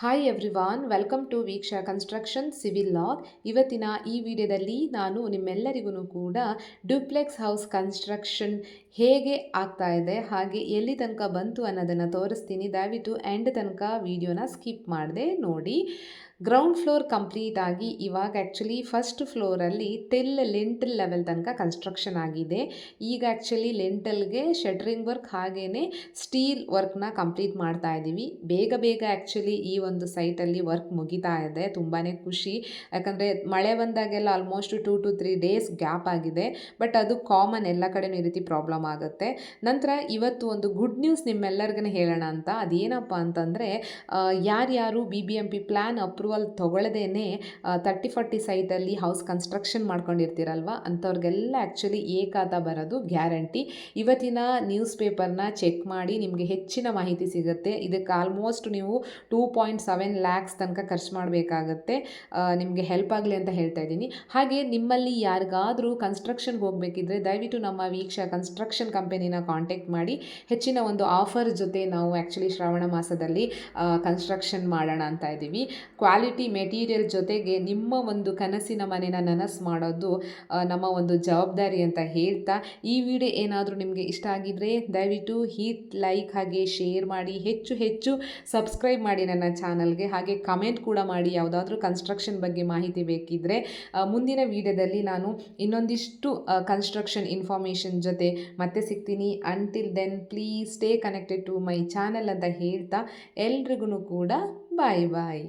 Hi everyone, welcome to Veeksha construction civil log. ಇವತ್ತಿನ ಈ ವಿಡಿಯೋದಲ್ಲಿ ನಾನು ನಿಮ್ಮೆಲ್ಲರಿಗೂ ಕೂಡ ಡ್ಯೂಪ್ಲೆಕ್ಸ್ ಹೌಸ್ ಕನ್ಸ್ಟ್ರಕ್ಷನ್ ಹೇಗೆ ಆಗ್ತಾ ಇದೆ ಹಾಗೆ ಎಲ್ಲಿ ತನಕ ಬಂತು ಅನ್ನೋದನ್ನು ತೋರಿಸ್ತೀನಿ. ದಯವಿಟ್ಟು ಎಂಡ್ ತನಕ ವಿಡಿಯೋನ ಸ್ಕಿಪ್ ಮಾಡದೆ ನೋಡಿ. ಗ್ರೌಂಡ್ ಫ್ಲೋರ್ ಕಂಪ್ಲೀಟ್ ಆಗಿ ಇವಾಗ ಆ್ಯಕ್ಚುಲಿ ಫಸ್ಟ್ ಫ್ಲೋರಲ್ಲಿ ಲಿಂಟಲ್ ಲೆವೆಲ್ ತನಕ ಕನ್ಸ್ಟ್ರಕ್ಷನ್ ಆಗಿದೆ. ಈಗ ಆ್ಯಕ್ಚುಲಿ ಲಿಂಟಲ್ಗೆ ಶಟ್ರಿಂಗ್ ವರ್ಕ್ ಹಾಗೆಯೇ ಸ್ಟೀಲ್ ವರ್ಕ್ನ ಕಂಪ್ಲೀಟ್ ಮಾಡ್ತಾ ಇದ್ದೀವಿ. ಬೇಗ ಆ್ಯಕ್ಚುಲಿ ಈ ಒಂದು ಸೈಟಲ್ಲಿ ವರ್ಕ್ ಮುಗಿತಾ ಇದೆ. ತುಂಬಾ ಖುಷಿ, ಯಾಕಂದರೆ ಮಳೆ ಬಂದಾಗೆಲ್ಲ ಆಲ್ಮೋಸ್ಟ್ 2 to 3 ಡೇಸ್ ಗ್ಯಾಪ್ ಆಗಿದೆ. ಬಟ್ ಅದು ಕಾಮನ್, ಎಲ್ಲ ಕಡೆನೂ ಈ ರೀತಿ ಪ್ರಾಬ್ಲಮ್ ಆಗುತ್ತೆ. ನಂತರ ಇವತ್ತು ಒಂದು ಗುಡ್ ನ್ಯೂಸ್ ನಿಮ್ಮೆಲ್ಲರಿಗೂ ಹೇಳೋಣ ಅಂತ. ಅದೇನಪ್ಪ ಅಂತಂದರೆ, ಯಾರ್ಯಾರು BBMP ಪ್ಲ್ಯಾನ್ ಅಪ್ರೂವಲ್ ತೊಗೊಳ್ದೇನೆ 30-40 ಸೈಟಲ್ಲಿ ಹೌಸ್ ಕನ್ಸ್ಟ್ರಕ್ಷನ್ ಮಾಡ್ಕೊಂಡಿರ್ತೀರಲ್ವ, ಅಂಥವ್ರಿಗೆಲ್ಲ ಆ್ಯಕ್ಚುಲಿ ಖಾತಾ ಬರೋದು ಗ್ಯಾರಂಟಿ. ಇವತ್ತಿನ ನ್ಯೂಸ್ ಪೇಪರ್ನ ಚೆಕ್ ಮಾಡಿ ನಿಮಗೆ ಹೆಚ್ಚಿನ ಮಾಹಿತಿ ಸಿಗುತ್ತೆ. ಇದಕ್ಕೆ ಆಲ್ಮೋಸ್ಟ್ ನೀವು 2.7 ಲ್ಯಾಕ್ಸ್ ತನಕ ಖರ್ಚು ಮಾಡಬೇಕಾಗತ್ತೆ. ನಿಮಗೆ ಹೆಲ್ಪ್ ಆಗಲಿ ಅಂತ ಹೇಳ್ತಾ ಇದ್ದೀನಿ. ಹಾಗೆ ನಿಮ್ಮಲ್ಲಿ ಯಾರಿಗಾದರೂ ಕನ್ಸ್ಟ್ರಕ್ಷನ್ಗೆ ಹೋಗಬೇಕಿದ್ರೆ ದಯವಿಟ್ಟು ನಮ್ಮ ವೀಕ್ಷಾ ಕನ್ಸ್ಟ್ರಕ್ಷನ್ ಕಂಪನಿನ ಕಾಂಟ್ಯಾಕ್ಟ್ ಮಾಡಿ. ಹೆಚ್ಚಿನ ಒಂದು ಆಫರ್ ಜೊತೆ ನಾವು ಆ್ಯಕ್ಚುಲಿ ಶ್ರಾವಣ ಮಾಸದಲ್ಲಿ ಕನ್ಸ್ಟ್ರಕ್ಷನ್ ಮಾಡೋಣ ಅಂತ ಇದ್ದೀವಿ. ಕ್ವಾಲಿಟಿ ಮೆಟೀರಿಯಲ್ ಜೊತೆಗೆ ನಿಮ್ಮ ಒಂದು ಕನಸಿನ ಮನೆನ ನನಸು ಮಾಡೋದು ನಮ್ಮ ಒಂದು ಜವಾಬ್ದಾರಿ ಅಂತ ಹೇಳ್ತಾ, ಈ ವಿಡಿಯೋ ಏನಾದರೂ ನಿಮಗೆ ಇಷ್ಟ ಆಗಿದ್ದರೆ ದಯವಿಟ್ಟು ಲೈಕ್ ಹಾಗೆ ಶೇರ್ ಮಾಡಿ, ಹೆಚ್ಚು ಸಬ್ಸ್ಕ್ರೈಬ್ ಮಾಡಿ ನನ್ನ ಚಾನಲ್ಗೆ. ಹಾಗೆ ಕಮೆಂಟ್ ಕೂಡ ಮಾಡಿ, ಯಾವುದಾದ್ರೂ ಕನ್ಸ್ಟ್ರಕ್ಷನ್ ಬಗ್ಗೆ ಮಾಹಿತಿ ಬೇಕಿದ್ದರೆ ಮುಂದಿನ ವಿಡಿಯೋದಲ್ಲಿ ನಾನು ಇನ್ನೊಂದಿಷ್ಟು ಕನ್ಸ್ಟ್ರಕ್ಷನ್ ಇನ್ಫಾರ್ಮೇಷನ್ ಜೊತೆ ಮತ್ತೆ ಸಿಗ್ತೀನಿ. Until then please stay connected to my channel ಅಂತ ಹೇಳ್ತಾ ಎಲ್ರಿಗೂ ಕೂಡ ಬಾಯ್.